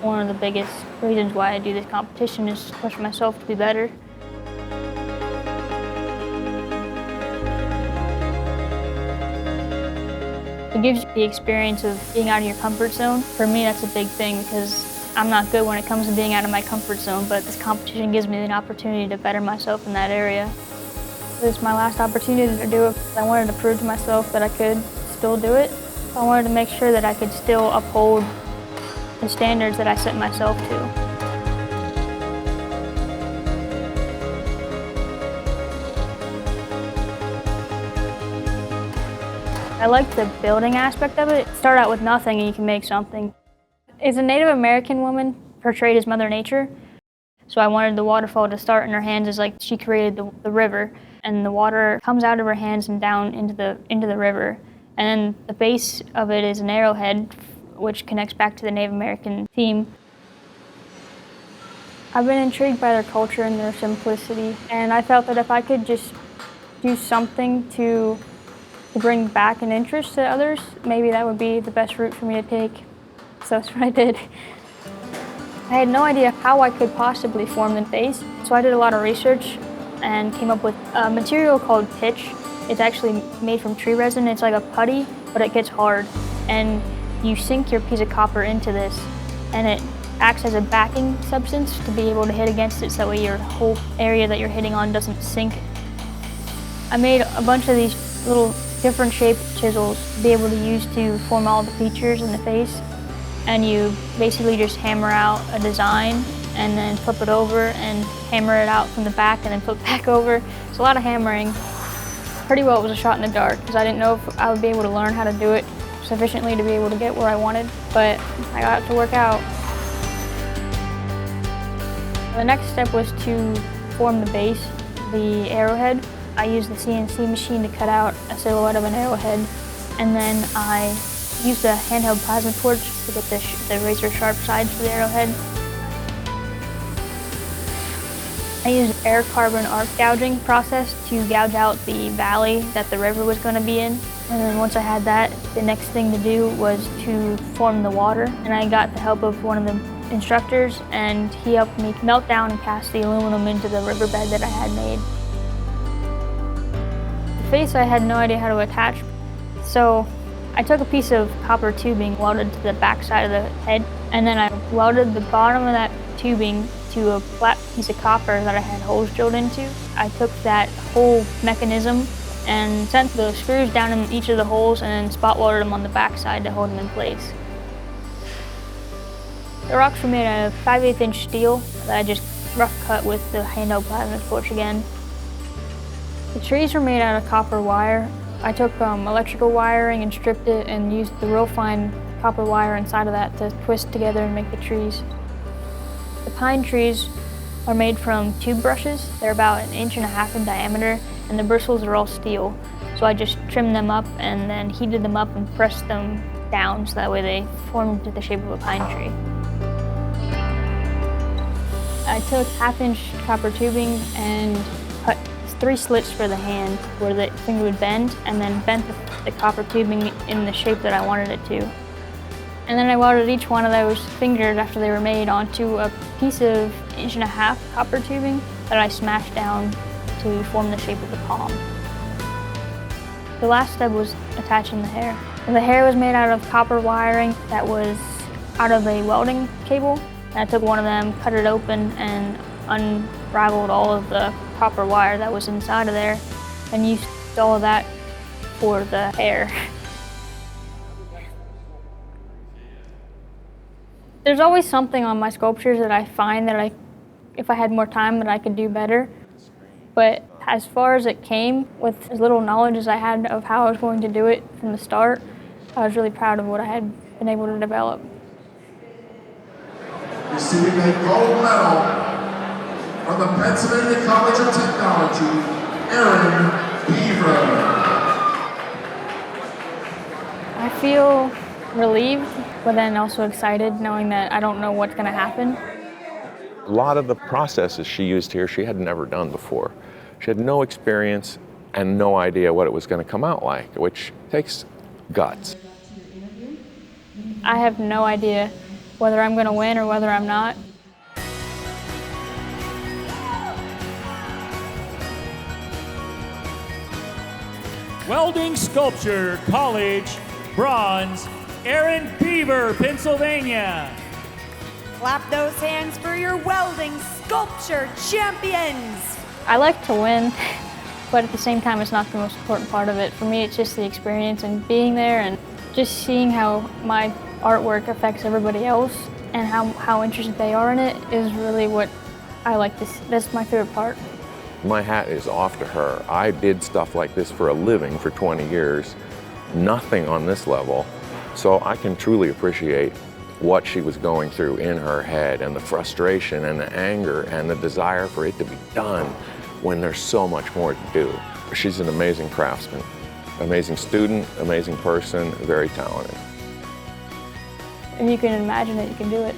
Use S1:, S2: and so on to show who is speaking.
S1: One of the biggest reasons why I do this competition is to push myself to be better. It gives you the experience of being out of your comfort zone. For me, that's a big thing because I'm not good when it comes to being out of my comfort zone, but this competition gives me an opportunity to better myself in that area. This is my last opportunity to do it. I wanted to prove to myself that I could still do it. I wanted to make sure that I could still uphold the standards that I set myself to. I like the building aspect of it. Start out with nothing and you can make something. It's a Native American woman portrayed as Mother Nature. So I wanted the waterfall to start in her hands as like she created the river, and the water comes out of her hands and down into the river. And then the base of it is an arrowhead, which connects back to the Native American theme. I've been intrigued by their culture and their simplicity, and I felt that if I could just do something to bring back an interest to others, maybe that would be the best route for me to take. So that's what I did. I had no idea how I could possibly form the base, so I did a lot of research and came up with a material called pitch. It's actually made from tree resin. It's like a putty, but it gets hard. And you sink your piece of copper into this, and it acts as a backing substance to be able to hit against it so that way your whole area that you're hitting on doesn't sink. I made a bunch of these little different shaped chisels to be able to use to form all the features in the face. And you basically just hammer out a design and then flip it over and hammer it out from the back and then flip back over. It's a lot of hammering. Pretty well it was a shot in the dark because I didn't know if I would be able to learn how to do it sufficiently to be able to get where I wanted, but I got it to work out. The next step was to form the base, the arrowhead. I used the CNC machine to cut out a silhouette of an arrowhead, and then I used a handheld plasma torch to get the razor sharp sides for the arrowhead. I used air carbon arc gouging process to gouge out the valley that the river was going to be in. And then once I had that, the next thing to do was to form the water. And I got the help of one of the instructors, and he helped me melt down and cast the aluminum into the riverbed that I had made. The face I had no idea how to attach, so I took a piece of copper tubing welded to the back side of the head, and then I welded the bottom of that tubing to a flat piece of copper that I had holes drilled into. I took that whole mechanism and sent the screws down in each of the holes and then spot welded them on the back side to hold them in place. The rocks were made out of 5/8" steel that I just rough cut with the handheld plasma torch again. The trees were made out of copper wire. I took electrical wiring and stripped it and used the real fine copper wire inside of that to twist together and make the trees. The pine trees are made from tube brushes. They're about 1.5 inches in diameter, and the bristles are all steel. So I just trimmed them up and then heated them up and pressed them down so that way they formed into the shape of a pine tree. I took 1/2 inch copper tubing and cut 3 slits for the hand where the finger would bend, and then bent the copper tubing in the shape that I wanted it to. And then I welded each one of those fingers after they were made onto a piece of 1.5 inch copper tubing that I smashed down to form the shape of the palm. The last step was attaching the hair. And the hair was made out of copper wiring that was out of a welding cable. And I took one of them, cut it open, and unraveled all of the copper wire that was inside of there and used all of that for the hair. There's always something on my sculptures that I find that if I had more time, that I could do better. But as far as it came, with as little knowledge as I had of how I was going to do it from the start, I was really proud of what I had been able to develop.
S2: Receiving a gold medal from the Pennsylvania College of Technology, Erin Beaver.
S1: I feel relieved, but then also excited knowing that I don't know what's going to happen.
S3: A lot of the processes she used here, she had never done before. She had no experience and no idea what it was going to come out like, which takes guts.
S1: I have no idea whether I'm going to win or whether I'm not.
S4: Welding Sculpture College, bronze, Erin Beaver, Pennsylvania.
S5: Clap those hands for your welding sculpture champions.
S1: I like to win, but at the same time, it's not the most important part of it. For me, it's just the experience and being there and just seeing how my artwork affects everybody else and how interested they are in it is really what I like to see. That's my favorite part.
S3: My hat is off to her. I did stuff like this for a living for 20 years, nothing on this level. So I can truly appreciate what she was going through in her head and the frustration and the anger and the desire for it to be done when there's so much more to do. She's an amazing craftsman, amazing student, amazing person, very talented.
S1: If you can imagine it, you can do it.